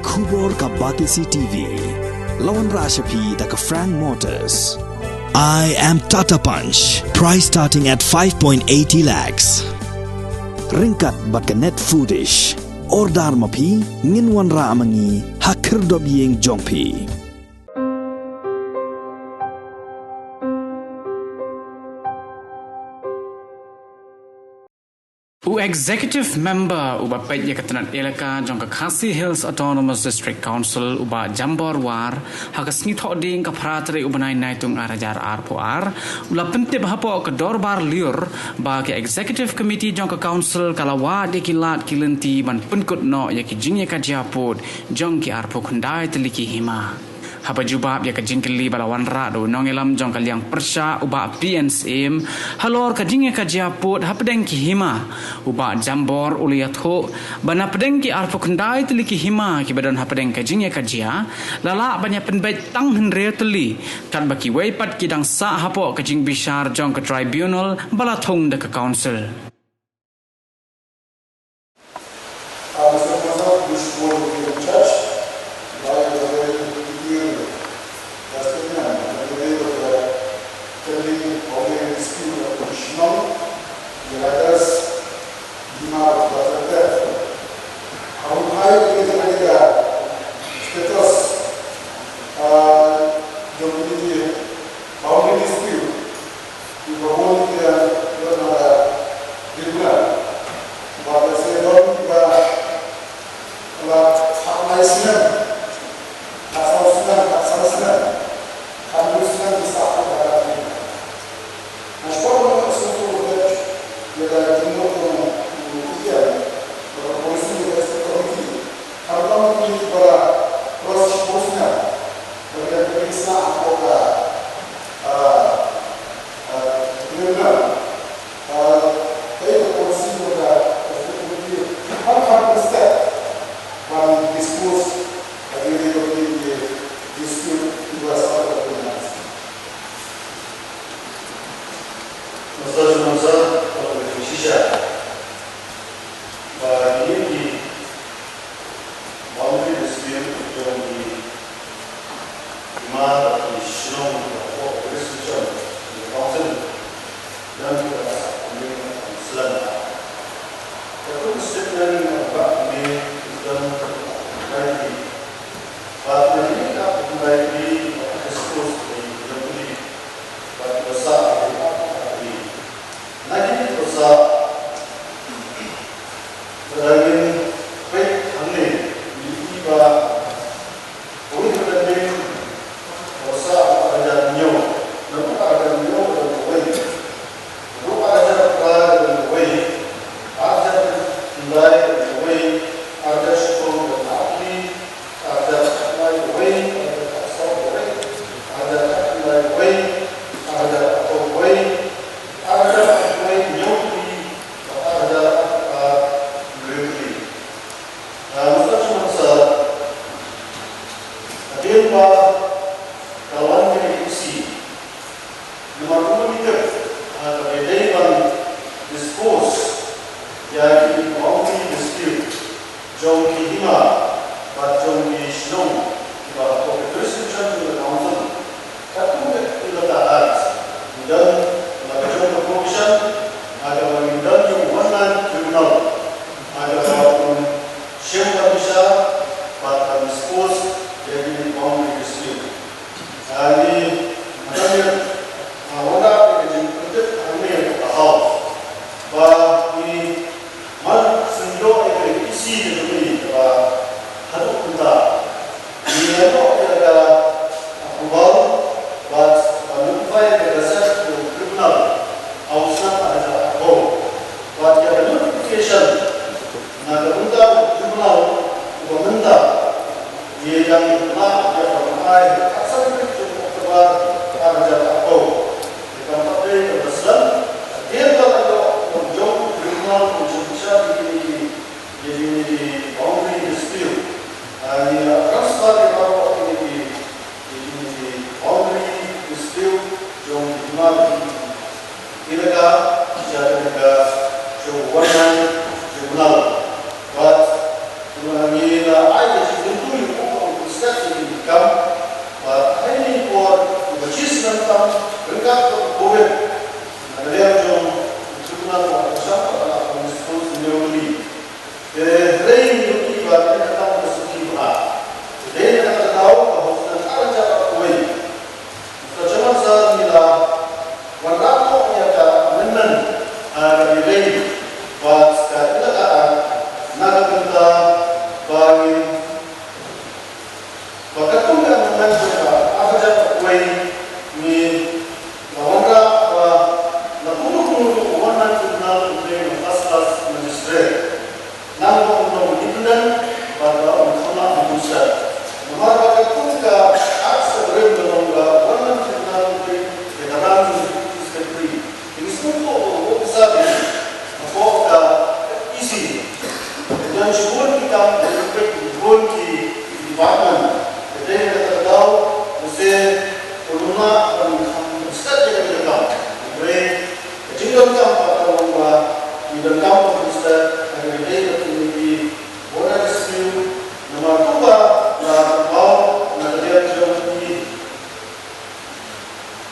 Kubor ka Batisi TV. Lawan Rashapi da ka Frank Motors. I am Tata Punch. Price starting at 5.80 lakhs. Ringkat bat ka net foodish. Ordar mapi nginwan ra amangi hakir dob yeng jongpi. Executive member uba pejya ketenat elaka jangka Khasi Hills Autonomous District Council uba Jambor War hakas ngithok ding ka pratri uba nai tung arajar arpoar ula pentip hapo ke dorbar liur ba ke executive committee jangka council kalawa de kilat kilenti ban penkut no ya ki jingya ka japut jangki arpo kundai teliki hima haba jubab ya kajingkeli balawan rado nongelam jong kaliang persya uba PNSM halor kajingnya kajaput hapedeng ki hima uba jambor uliatho bana pedeng ki arpo kendai teliki hima ki badan hapedeng kajingnya kajia lala banyak penbait tang henre teli kan baki weipat kidang sa hapo kajing bishar jong ke tribunal balathong de ke council. But I department. Jadi kita tahu mesti ulama dan start kita tahu. Jadi jika kita bahwa di dalam kita ada community border dispute. Nomor dua, bahwa negara ini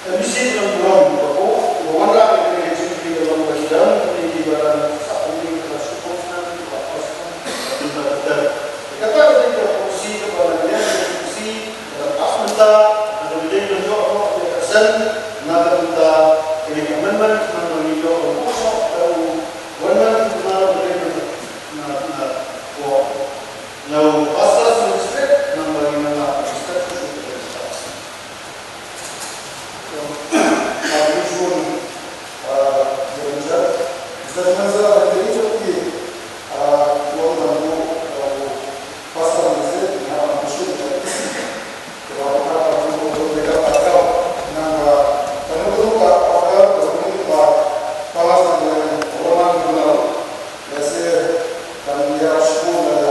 emisi dalam bulan baru, warna ini jadi dalam bagian ini barang ini kita supportkan, kita paskan, kita ada. Kita ada posisi kepada dia, posisi atas menta, ada dia juga orang yang nak menta ini amendment, nak mengiyo kosong atau warna benar Now, pasal semester nombor 5 semester itu so, usual semester jadi seperti pasal semester yang usul kalau mereka tahu nama kalau kawasan yang orang kenal biasa dan dia sekolah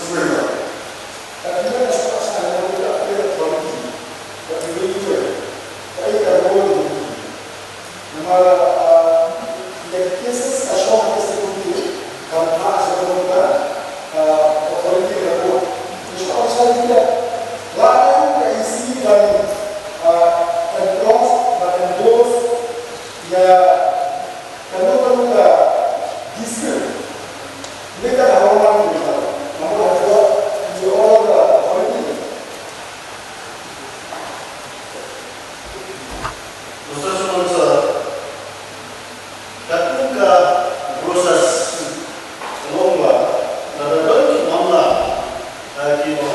That's Kimo